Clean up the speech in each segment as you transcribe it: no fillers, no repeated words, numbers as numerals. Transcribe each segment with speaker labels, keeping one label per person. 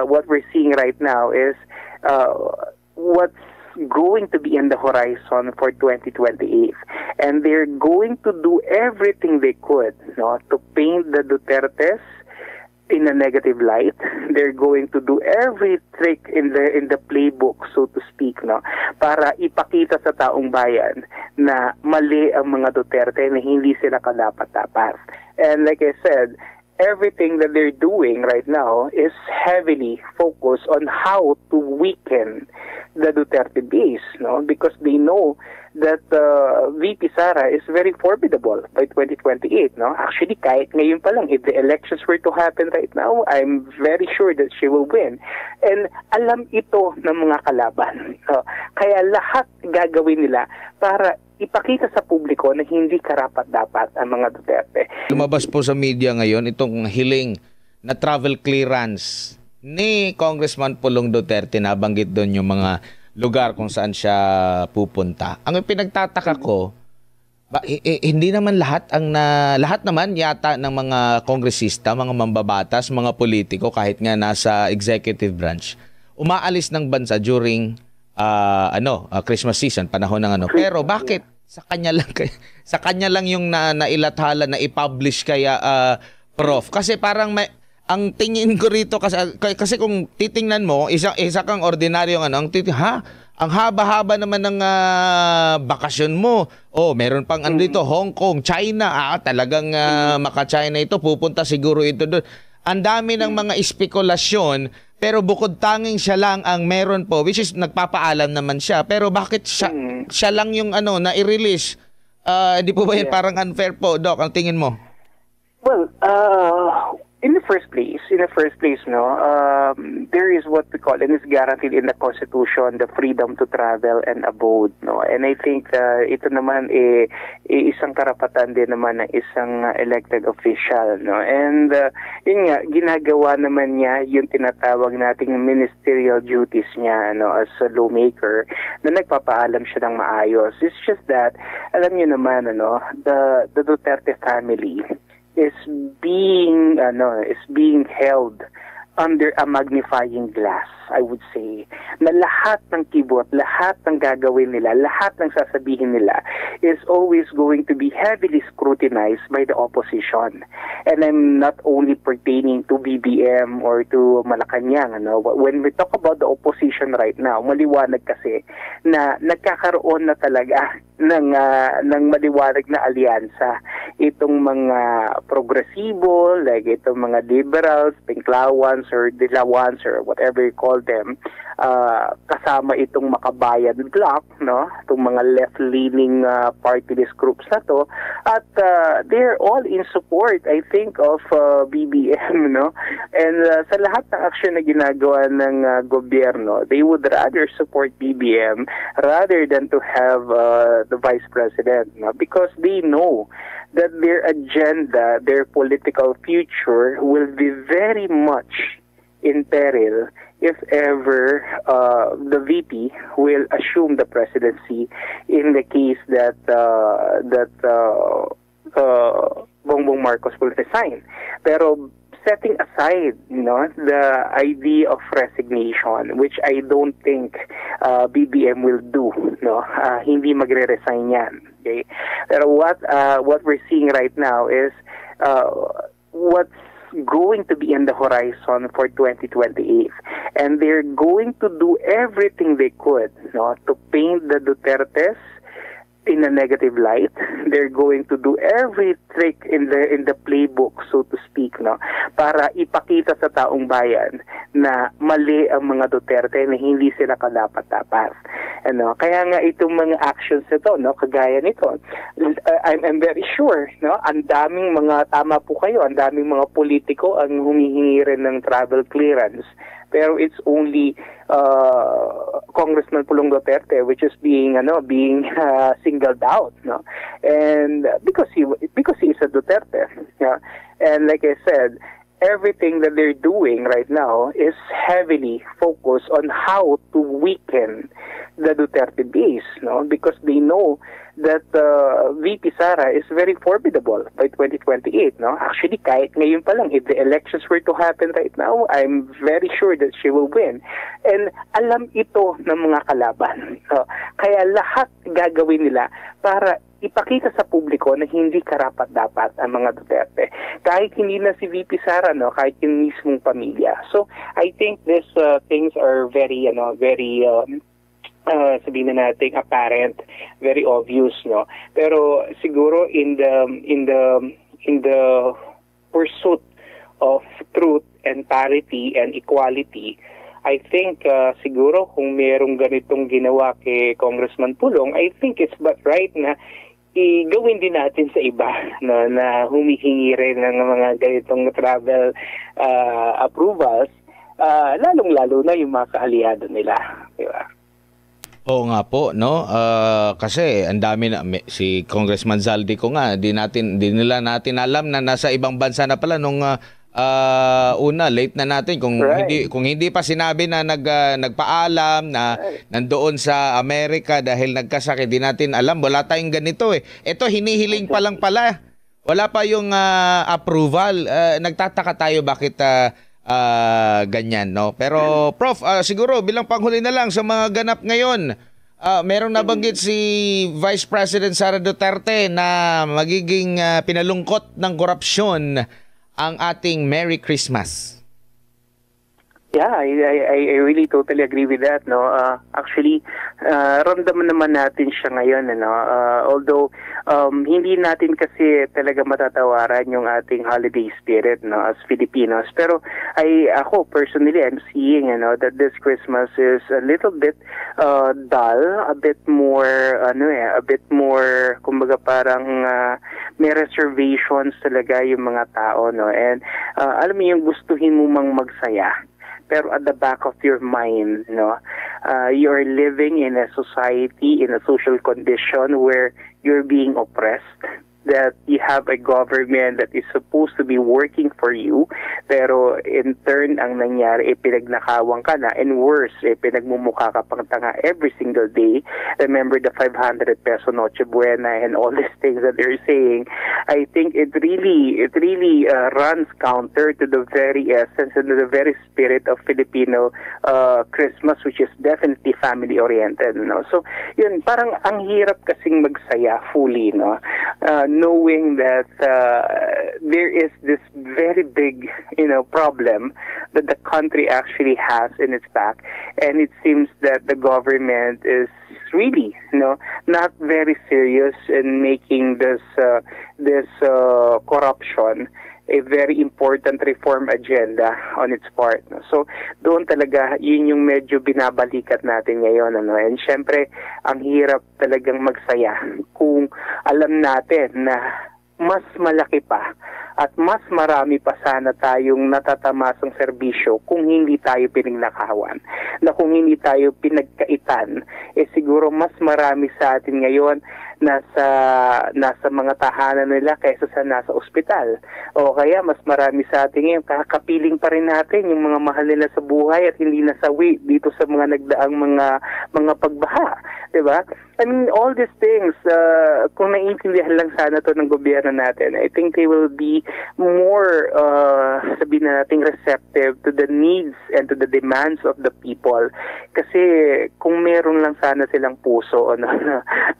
Speaker 1: what we're seeing right now is uh, what's going to be in the horizon for 2028. And they're going to do everything they could, no, to paint the Dutertes in a negative light. They're going to do every trick in the playbook, so to speak, no, para ipakita sa taong bayan na mali ang mga Duterte, na hindi sila kadapat-dapat. And like I said, everything that they're doing right now is heavily focused on how to weaken the Duterte base, no? Because they know that VP Sara is very formidable by 2028, no? Actually, kahit ngayon pa lang, if the elections were to happen right now, I'm very sure that she will win. And alam ito ng mga kalaban. Kaya lahat gagawin nila para ipakita sa publiko na hindi karapat-dapat ang mga Duterte.
Speaker 2: Lumabas po sa media ngayon itong hiling na travel clearance ni Congressman Pulong Duterte. Nabanggit doon yung mga lugar kung saan siya pupunta. Ang pinagtataka ko, hindi naman lahat naman yata ng mga kongresista, mga mambabatas, mga politiko, kahit nga nasa executive branch, umaalis ng bansa during Christmas season, panahon ng Pero bakit sa kanya lang yung nailathala na i-publish kaya Prof? Kasi parang ang tingin ko rito kasi kung titingnan mo, isa kang ordinaryong ang haba-haba naman ng bakasyon mo. Oh, meron pang dito, Hong Kong, China. Talagang maka-China ito, pupunta siguro ito doon. Ang dami ng mga espekulasyon, pero bukod tanging siya lang ang meron po, which is nagpapaalam naman siya. Pero bakit siya lang yung na-i-release? Hindi po ba yan parang unfair po, Doc? Ang tingin mo?
Speaker 1: Well, in the first place, no, there is what we call, and it's guaranteed in the Constitution, the freedom to travel and abode, no. And I think ito naman isang karapatan din naman ng isang elected official, no. And yun nga, ginagawa naman niya yung tinatawag nating ministerial duties niya, no, as a lawmaker, na nagpapaalam siya ng maayos. It's just that, alam niyo naman, the Duterte family is being held under a magnifying glass, I would say, na lahat ng kibot, lahat ng gagawin nila, lahat ng sasabihin nila is always going to be heavily scrutinized by the opposition. And I'm not only pertaining to BBM or to Malacanang. When we talk about the opposition right now, maliwanag kasi na nagkakaroon na talaga ng maliwanag na alyansa itong mga progresibo, like itong mga liberals, pinklawans, or dilawans, or whatever you call them, kasama itong makabayan bloc, no? Itong mga left-leaning party list groups na to, at they're all in support, I think, of BBM, no? And sa lahat ng aksyon na ginagawa ng gobyerno, they would rather support BBM rather than to have the vice president, no? Because they know that their agenda, their political future will be very much in peril if ever the VP will assume the presidency in the case that Bongbong Marcos will resign. Pero setting aside, the idea of resignation, which I don't think BBM will do, hindi magre-resign yan. Okay? Pero what we're seeing right now is what's going to be in the horizon for 2028, and they're going to do everything they could, to paint the Dutertes in a negative light. They're going to do every trick in the playbook, so to speak, para ipakita sa taong bayan na mali ang mga Duterte, na hindi sila kadapat-dapat. Kaya nga itong mga actions ito, kagaya nito, I'm very sure, ang daming mga, tama po kayo, ang daming mga politiko ang humihingi rin ng travel clearance. Pero it's only Congressman Pulong Duterte which is being singled out, and because he is a Duterte, and like I said, everything that they're doing right now is heavily focused on how to weaken the Duterte base, no? Because they know that VP Sara is very formidable by 2028, no? Actually, kahit ngayon pa lang, if the elections were to happen right now, I'm very sure that she will win. And alam ito ng mga kalaban. Kaya lahat gagawin nila para ipakita sa publiko na hindi karapat-dapat ang mga Duterte. Kahit hindi na si VP Sara, no? Kahit yung mismong pamilya. So, I think these things are very, sabihin na natin apparent, very obvious, no? Pero siguro in the pursuit of truth and parity and equality, I think siguro kung merong ganitong ginawa kay Congressman Pulong, I think it's but right na gawin din natin sa iba, no, na humihingi rin ng mga ganitong travel approvals, lalong-lalo na yung mga kaaliado nila, di ba?
Speaker 2: Oo nga po, no? Kasi ang dami na si Congressman Zaldico nga, di nila natin alam na nasa ibang bansa na pala nung una, late na natin kung hindi pa sinabi na nagpaalam na nandoon sa Amerika dahil nagkasakit, di natin alam, wala tayong ganito eh. Ito hinihiling pa lang pala. Wala pa yung approval. Nagtataka tayo bakit ganyan, no? Pero Prof, siguro bilang panghuli na lang sa mga ganap ngayon, merong nabanggit si Vice President Sara Duterte na magiging pinalungkot ng korupsyon ang ating Merry Christmas.
Speaker 1: Yeah, I really totally agree with that, no. Actually, ramdaman naman natin siya ngayon, no. Although hindi natin kasi talaga matatawaran yung ating holiday spirit, no, as Filipinos. Pero ako personally, I'm seeing, that this Christmas is a little bit dull, a bit more kumbaga parang may reservations talaga yung mga tao, no. And alam mo yung gustuhin mo mang magsaya, pero at the back of your mind, you're living in a society, in a social condition where you're being oppressed, that you have a government that is supposed to be working for you, pero in turn, ang nangyari, pinagnakawang ka na, and worse, pinagmumukha ka pang tanga every single day. Remember the 500 peso Noche Buena and all these things that they're saying. I think it really runs counter to the very essence and to the very spirit of Filipino Christmas, which is definitely family-oriented. So, yun, parang ang hirap kasing magsaya fully, knowing that there is this very big, problem that the country actually has in its back, and it seems that the government is really, not very serious in making this corruption a very important reform agenda on its part. So, doon talaga, yun yung medyo binabalikat natin ngayon. And syempre, ang hirap talagang magsaya kung alam natin na mas malaki pa at mas marami pa sana tayong natatamasang serbisyo kung hindi tayo pinagnakawan. Na kung hindi tayo pinagkaitan, siguro mas marami sa atin ngayon nasa mga tahanan nila kaysa sa nasa ospital. O kaya mas marami sa atin ngayon, kakapiling pa rin natin yung mga mahal nila sa buhay at hindi nasawi dito sa mga nagdaang mga pagbaha. Diba? I mean, all these things, kung naiintindihan lang sana to ng gobyerno natin, I think they will be more, sabihin na natin, receptive to the needs and to the demands of the people. Kasi kung meron lang sana silang puso,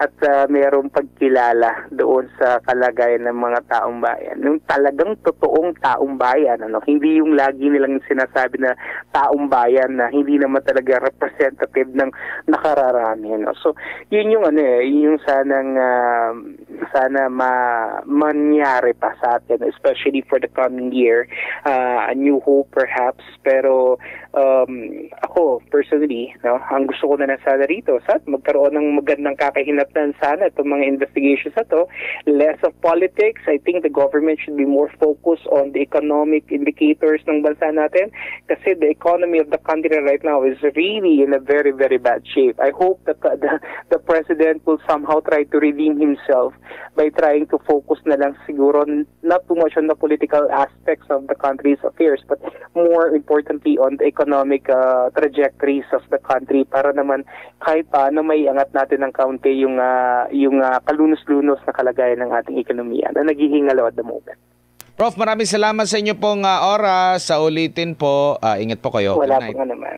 Speaker 1: at merong pagkilala doon sa kalagayan ng mga taong bayan, yung talagang totoong taong bayan, hindi yung lagi nilang sinasabi na taong bayan na hindi naman talaga representative ng nakararami. So, yun yung sana mangyari pa sa atin, especially for the coming year. A new hope perhaps, pero ako ako, personally, no, ang gusto ko na lang sana rito, magkaroon ng magandang kakahinatnan sana itong mga investigations na to. Less of politics. I think the government should be more focused on the economic indicators ng bansa natin kasi the economy of the country right now is really in a very, very bad shape. I hope that the president will somehow try to redeem himself by trying to focus na lang siguro not too much on the political aspects of the country's affairs, but more importantly on the economic trajectories of the country para naman kahit paano may angat natin ng kaunti yung kalunos-lunos na kalagayan ng ating ekonomiya na naghihingalo at the moment.
Speaker 2: Prof, maraming salamat sa inyo pong oras. Sa ulitin po, ingat po kayo.
Speaker 1: Wala po nga naman.